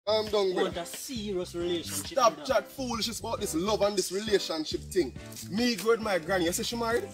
I'm done, brother. Want a serious relationship. Stop chat foolishness about this love and this relationship thing. Me go with my granny. You say she married?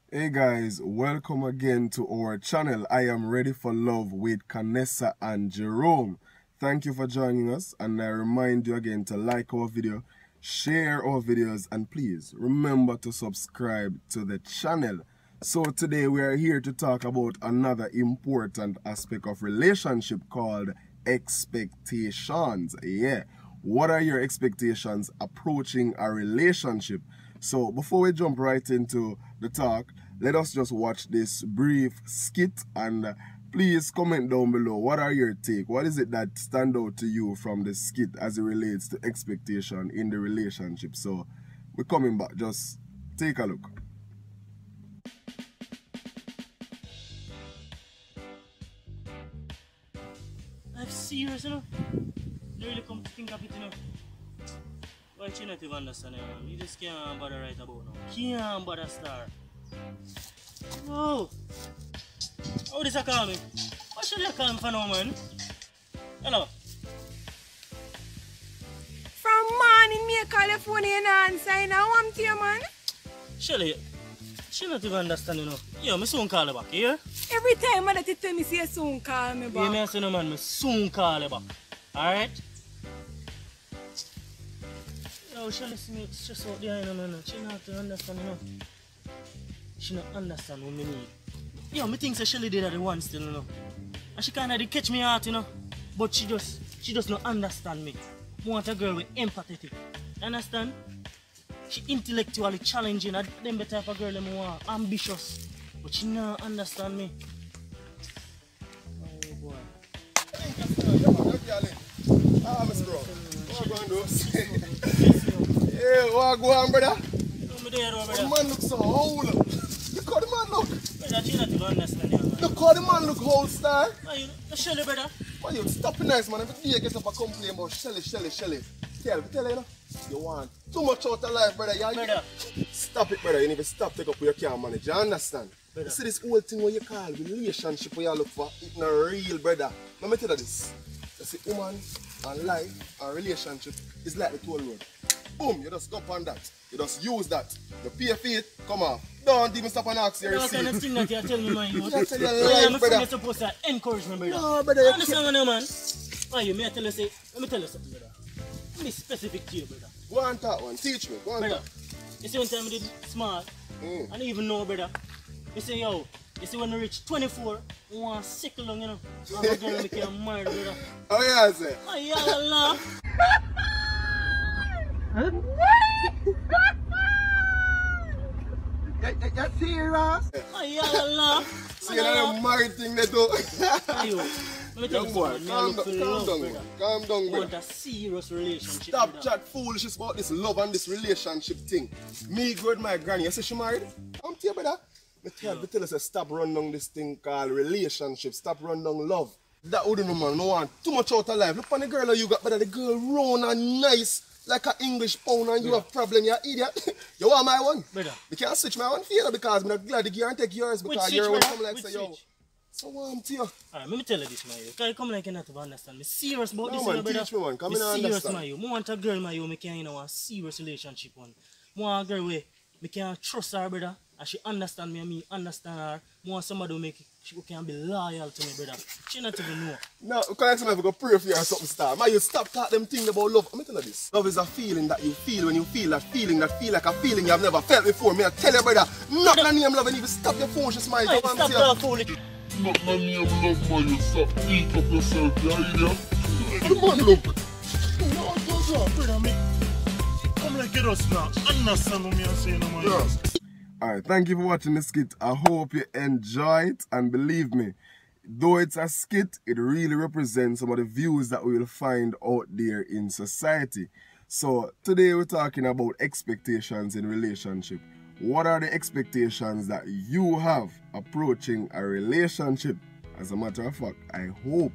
Hey guys, welcome again to our channel. I am ready for love with Canessa and Jerome. Thank you for joining us, and I remind you again to like our video, share our videos, and please remember to subscribe to the channel. So today we are here to talk about another important aspect of relationship called expectations. Yeah, what are your expectations approaching a relationship? So before we jump right into the talk, let us just watch this brief skit, and please comment down below what are your take. What is it that stand out to you from the skit as it relates to expectation in the relationship? So we're coming back, just take a look. I'm serious, you know. Really come to think of it, you know. Why you not even understand it, man? You just can't bother right about now. Can't bother start. Oh, how this a call me? What should you call me for now, man? Hello? From morning, me call your phone and answer, you know, I'm to you, man. Shelly, she not even understand, you know. Yo, me soon call you back, yeah? Every time that you tell me, say you soon call me back. Yeah, me say no, man, me soon call you back. Alright? Yo, Shelly, see me stress out there, you know, man. She not to understand, you know. She not understand what me need. Yo, me think Shelly did that the one still, you know. And she kinda did catch me out, you know. But she just not understand me. I want a girl with empathetic. Understand? She intellectually challenging, and them the type of girl I want. Ambitious. But she not understand me. Oh boy. Ah, Miss Bro. What going on, yeah, what go on, brother? The man looks so old. Look how the man look. Brother, you not even understand you, man. Look how the man look old, star. You Shelly, brother. Why you stop nice, man? Every day you get up and complain about Shelly. Tell you know, you want too much out of life, brother. Brother. Stop it, brother. You need to stop take up with your can't manage. You understand? Brother. You see this whole thing what you call relationship where you look for, it's not real, brother. Let me tell you this. You see, woman and life and relationship is like the toll road. Boom, you just go on that. You just use that. You pay for it, come on. Don't even stop and ask your receipt. What kind of thing that you're telling me, man? You tell your life, brother. You're supposed to encourage me, brother. No, brother. You understand what I mean, man? Why you may I tell you, say, let me tell you something, brother. Let me specific to you, brother. Go on talk one, teach me. Go on brother, talk. you see one time I did smart, I don't even know, brother. You say, yo, you see when I reach 24, I want to sick along, you know. I'm a girl make you married, brother. Oh yeah, I say. Oh yeah, Allah. You're serious? Oh yeah, Allah. See that married thing they do. Hey, yo, let me tell you something. Calm down, I brother. want a serious relationship. Stop chat foolishness about this love and this relationship thing. Me go with my granny. You say she married? I'm to you, brother. Me tell you, say stop running down this thing called relationship. Stop running down love. That wouldn't man. No want too much out of life. Look on the girl that you got, brother. The girl round and nice. Like an English pound, and you have problem, you idiot. You want my one? Brother. You can't switch my one for you because I'm not glad to give and take yours because you're one come like say, yo. So what I'm to you? Alright, let me tell you this, man. You come like you not to understand. Me serious about no, this, man, brother. teach me, man. Come me in and serious, understand. man. I want a girl, man. Me can, you know, a serious relationship, man. I want a girl where me can trust her, brother. And she understand me and me understand her. I want somebody who make she can be loyal to me, brother. She not even know. No, because I'm go pray for you or something, star. Man, you stop talking them things about love. I'm telling you this. Love is a feeling that you feel when you feel that feeling like a feeling you have never felt before. Me I tell you, brother, not the name love and even stop your phone, just mind. Stop that foolish. Not my name love, man. You stop beat up yourself, you idiot. The man look. No, brother, me. just not understand what me are saying, man. Yeah. Alright, thank you for watching the skit. I hope you enjoy it, and believe me, though it's a skit, it really represents some of the views that we will find out there in society. So today we're talking about expectations in relationship. What are the expectations that you have approaching a relationship? As a matter of fact, I hope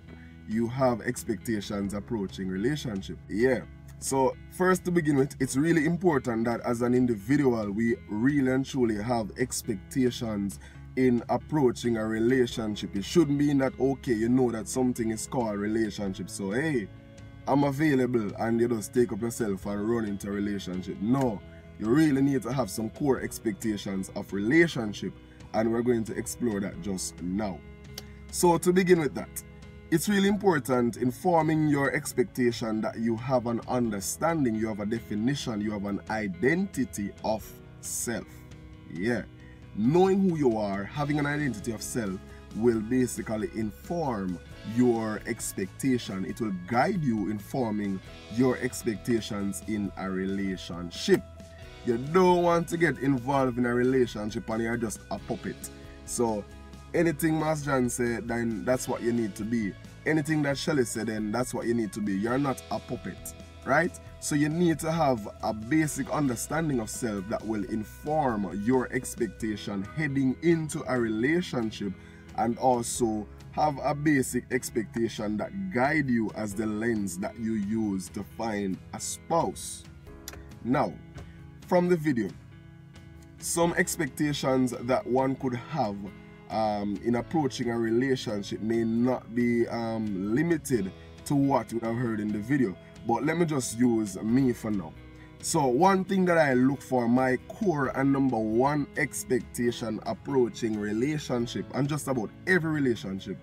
you have expectations approaching relationship. Yeah. So first, to begin with, it's really important that as an individual, we really and truly have expectations in approaching a relationship. It shouldn't mean that, okay, you know that something is called relationship, so hey, I'm available, and you just take up yourself and run into a relationship. No, you really need to have some core expectations of relationship, and we're going to explore that just now. So to begin with that, it's really important in forming your expectation that you have an understanding, you have a definition, you have an identity of self. Yeah. Knowing who you are, having an identity of self will basically inform your expectation. It will guide you in forming your expectations in a relationship. You don't want to get involved in a relationship and you're just a puppet. So anything Mas Jan said, then that's what you need to be. Anything that Shelly said, then that's what you need to be. You're not a puppet, right? So you need to have a basic understanding of self that will inform your expectation heading into a relationship, and also have a basic expectation that guide you as the lens that you use to find a spouse. Now, from the video, some expectations that one could have in approaching a relationship may not be limited to what you have heard in the video, but let me just use me for now. So one thing that I look for, my core and number one expectation approaching relationship, and just about every relationship,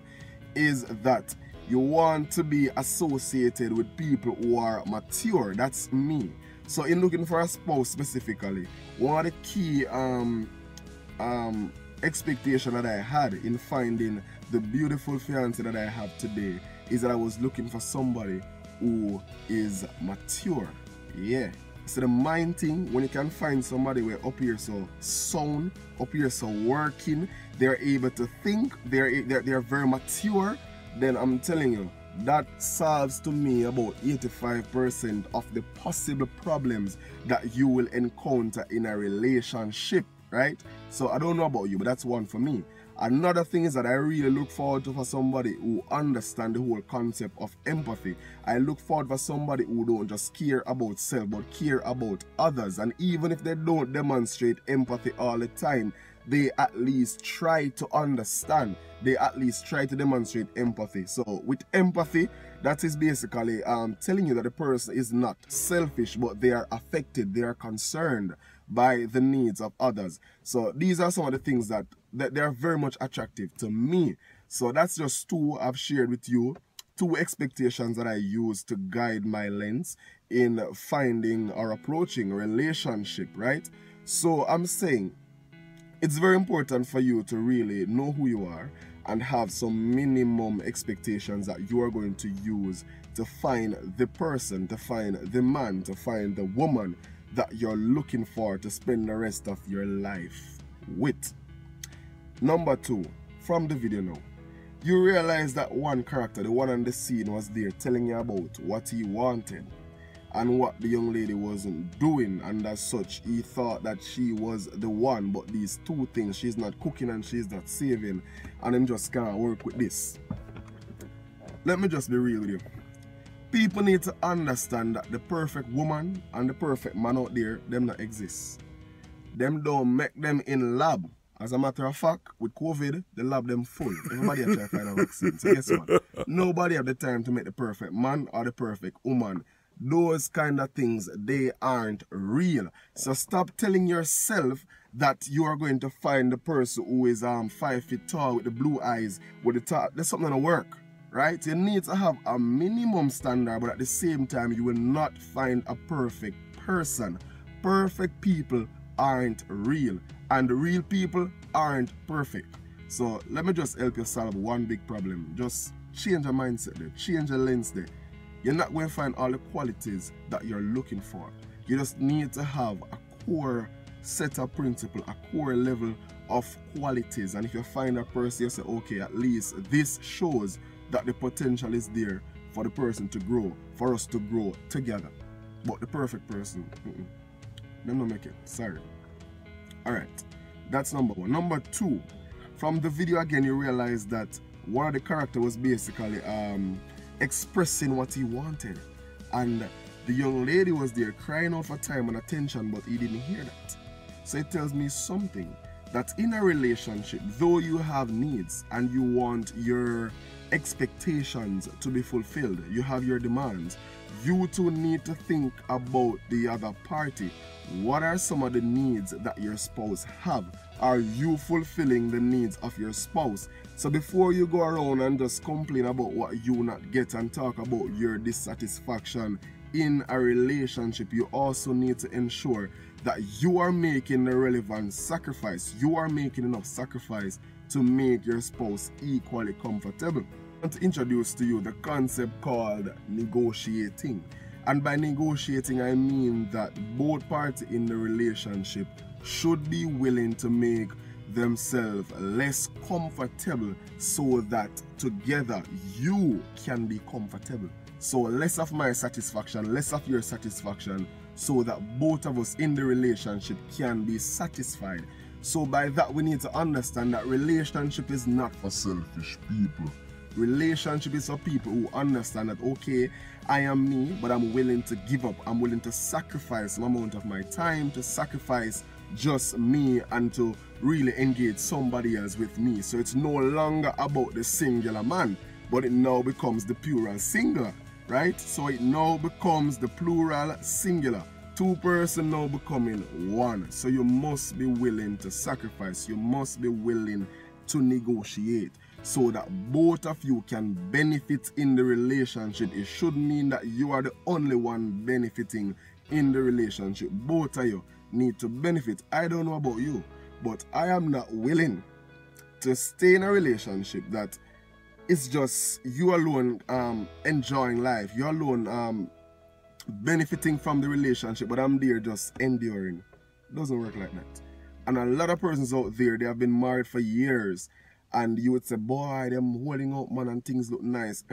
is that you want to be associated with people who are mature. That's me. So in looking for a spouse specifically, one of the key expectation that I had in finding the beautiful fiance that I have today is that I was looking for somebody who is mature. Yeah. So the main thing, when you can find somebody where up here so sound, up here so working, they're able to think, they're very mature, then I'm telling you, that solves to me about 85% of the possible problems that you will encounter in a relationship, right? So I don't know about you, but that's one for me. Another thing is that I really look forward to for somebody who understands the whole concept of empathy. I look forward for somebody who don't just care about self, but care about others. And even if they don't demonstrate empathy all the time, they at least try to understand. They at least try to demonstrate empathy. So with empathy, that is basically telling you that the person is not selfish, but they are affected, they are concerned by the needs of others. So these are some of the things that they are very much attractive to me. So that's just two I've shared with you, two expectations that I use to guide my lens in finding or approaching a relationship, right? So I'm saying it's very important for you to really know who you are and have some minimum expectations that you are going to use to find the person, to find the man, to find the woman that you're looking for to spend the rest of your life with. Number two, from the video now, you realize that one character, the one on the scene, was there telling you about what he wanted and what the young lady wasn't doing, and as such he thought that she was the one, but these two things, she's not cooking and she's not saving, and him just can't work with this. Let me just be real with you. People need to understand that the perfect woman and the perfect man out there, them not exist. Them don't make them in lab. As a matter of fact, with COVID, the lab them full. Everybody have to find a vaccine. So guess what? Nobody have the time to make the perfect man or the perfect woman. Those kind of things, they aren't real. So stop telling yourself that you are going to find the person who is 5 feet tall with the blue eyes, with the top. There's something to work, right? You need to have a minimum standard, but at the same time, you will not find a perfect person. Perfect people aren't real, and real people aren't perfect. So let me just help you solve one big problem. Just change your mindset there, change your lens there. You're not going to find all the qualities that you're looking for. You just need to have a core set of principle, a core level of qualities. And if you find a person, you say, okay, at least this shows that the potential is there for the person to grow, for us to grow together. But the perfect person, them don't make it. Sorry. Alright, that's number one. Number two, from the video again, you realize that one of the characters was basically expressing what he wanted. And the young lady was there crying out for time and attention, but he didn't hear that. So it tells me something, that in a relationship, though you have needs and you want your expectations to be fulfilled, you have your demands, you too need to think about the other party. What are some of the needs that your spouse have? Are you fulfilling the needs of your spouse? So before you go around and just complain about what you not get and talk about your dissatisfaction in a relationship, you also need to ensure that you are making the relevant sacrifice. You are making enough sacrifice to make your spouse equally comfortable. I want to introduce to you the concept called negotiating. And by negotiating, I mean that both parties in the relationship should be willing to make themselves less comfortable so that together you can be comfortable. So less of my satisfaction, less of your satisfaction, so that both of us in the relationship can be satisfied. So by that, we need to understand that relationship is not for selfish people. Relationship is for people who understand that, okay, I am me, but I'm willing to give up. I'm willing to sacrifice some amount of my time, to sacrifice just me, and to really engage somebody else with me. So it's no longer about the singular man, but it now becomes the plural singular, right? So it now becomes the plural singular. Two persons now becoming one. So you must be willing to sacrifice. You must be willing to negotiate so that both of you can benefit in the relationship. It should mean that you are the only one benefiting in the relationship. Both of you need to benefit. I don't know about you, but I am not willing to stay in a relationship that it's just you alone enjoying life, you alone benefiting from the relationship, but I'm there just enduring. It doesn't work like that. And a lot of persons out there, they have been married for years, and you would say, boy, them holding out, man, and things look nice.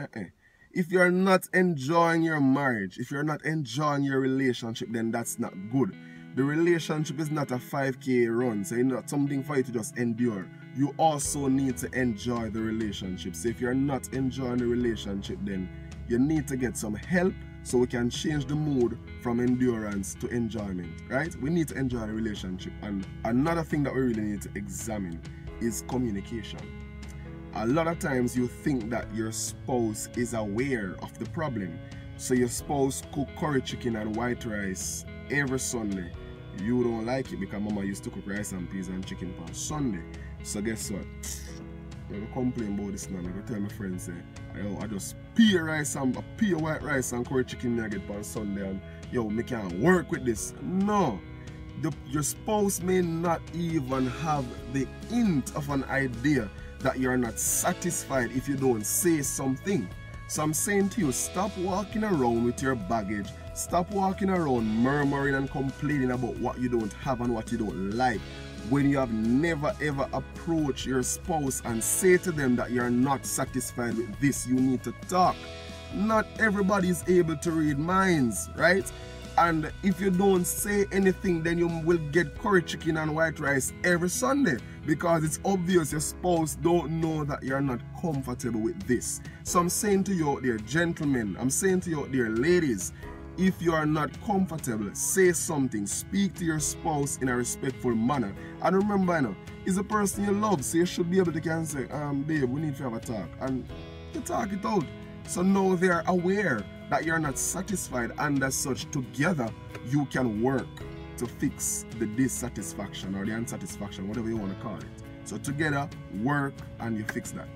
If you're not enjoying your marriage, if you're not enjoying your relationship, then that's not good. The relationship is not a 5K run, so it's not something for you to just endure. You also need to enjoy the relationship. So if you're not enjoying the relationship, then you need to get some help so we can change the mood from endurance to enjoyment, right? We need to enjoy the relationship. And another thing that we really need to examine is communication. A lot of times you think that your spouse is aware of the problem. So your spouse cook curry chicken and white rice every Sunday. You don't like it because mama used to cook rice and peas and chicken on Sunday. So guess what? I'm gonna complain about this now. I'm gonna tell my friends, say, yo, I just peel white rice and curry chicken I get on Sunday, and yo, me can't work with this. No. Your spouse may not even have the hint of an idea that you're not satisfied if you don't say something. So I'm saying to you, stop walking around with your baggage. Stop walking around murmuring and complaining about what you don't have and what you don't like, when you have never ever approached your spouse and say to them that you're not satisfied with this. You need to talk. Not everybody is able to read minds, right? And if you don't say anything, then you will get curry chicken and white rice every Sunday, because it's obvious your spouse don't know that you're not comfortable with this. So I'm saying to you out there, gentlemen, I'm saying to you out there, ladies, if you are not comfortable, say something. Speak to your spouse in a respectful manner. And remember, you know, it's a person you love, so you should be able to can say, babe, we need to have a talk. And you talk it out. So now they are aware that you're not satisfied, and as such, together you can work to fix the dissatisfaction or the unsatisfaction, whatever you want to call it. So together, work and you fix that.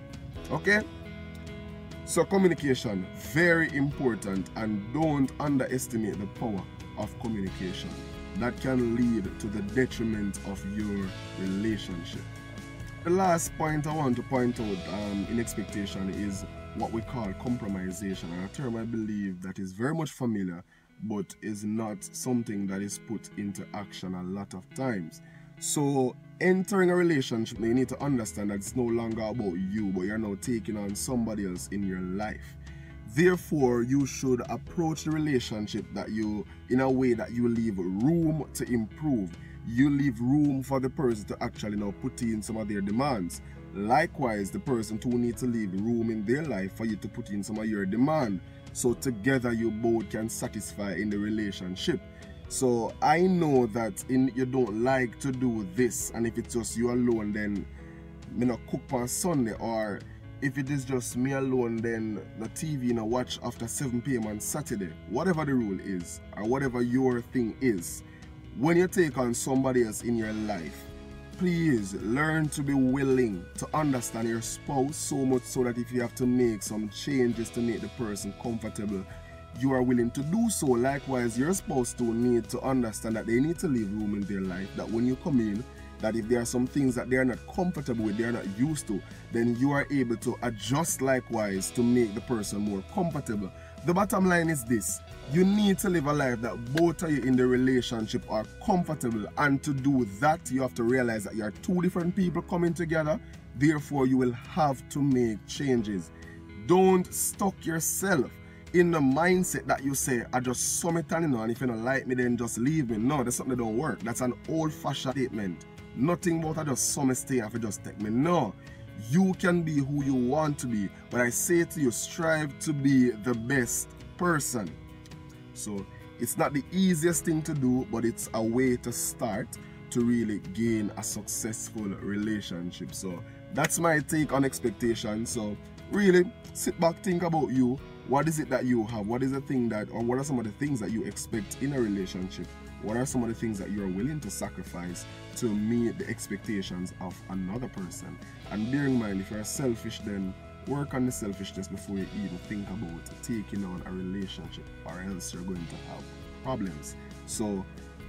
Okay? So communication, very important, and don't underestimate the power of communication. That can lead to the detriment of your relationship. The last point I want to point out in expectation is what we call compromisation, and a term I believe that is very much familiar, but is not something that is put into action a lot of times. So entering a relationship, you need to understand that it's no longer about you, but you're now taking on somebody else in your life. Therefore, you should approach the relationship that you in a way that you leave room to improve. You leave room for the person to actually now put in some of their demands. Likewise, the person too needs to leave room in their life for you to put in some of your demand. So together you both can satisfy in the relationship. So I know that you don't like to do this, and if it's just you alone, then me not cook on Sunday, or if it is just me alone, then the TV watch after 7 p.m. on Saturday. Whatever the rule is, or whatever your thing is, when you take on somebody else in your life, please learn to be willing to understand your spouse so much so that if you have to make some changes to make the person comfortable, you are willing to do so. Likewise, your spouse too need to understand that they need to leave room in their life, that when you come in, that if there are some things that they are not comfortable with, they are not used to, then you are able to adjust likewise to make the person more comfortable. The bottom line is this: you need to live a life that both of you in the relationship are comfortable, and to do that you have to realize that you are two different people coming together. Therefore, you will have to make changes. Don't stuck yourself in the mindset that you say, I just summit and and if you don't like me, then just leave me. No, that's something that don't work. That's an old-fashioned statement. Nothing about I just summit stay if you just take me. No. You can be who you want to be, but I say to you, strive to be the best person. So it's not the easiest thing to do, but it's a way to start to really gain a successful relationship. So that's my take on expectations. So really sit back, think about you. What is it that you have? What is the thing that, or what are some of the things that you expect in a relationship? What are some of the things that you are willing to sacrifice to meet the expectations of another person? And bear in mind, if you're selfish, then work on the selfishness before you even think about taking on a relationship, or else you're going to have problems. So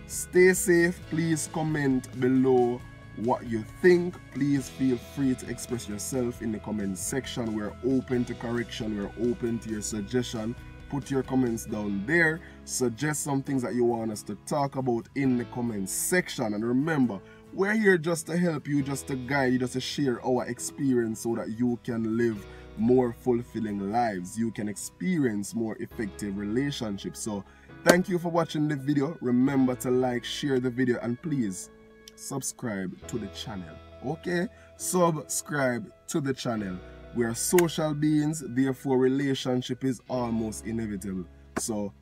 stay safe. Please comment below what you think. Please feel free to express yourself in the comment section. We're open to correction. We're open to your suggestion. Put your comments down there. Suggest some things that you want us to talk about in the comment section. And remember, we're here just to help you, just to guide you, just to share our experience so that you can live more fulfilling lives. You can experience more effective relationships. So thank you for watching the video. Remember to like, share the video, and please subscribe to the channel. Okay? Subscribe to the channel. We are social beings, therefore relationship is almost inevitable. So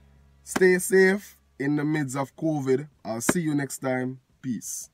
stay safe in the midst of COVID. I'll see you next time. Peace.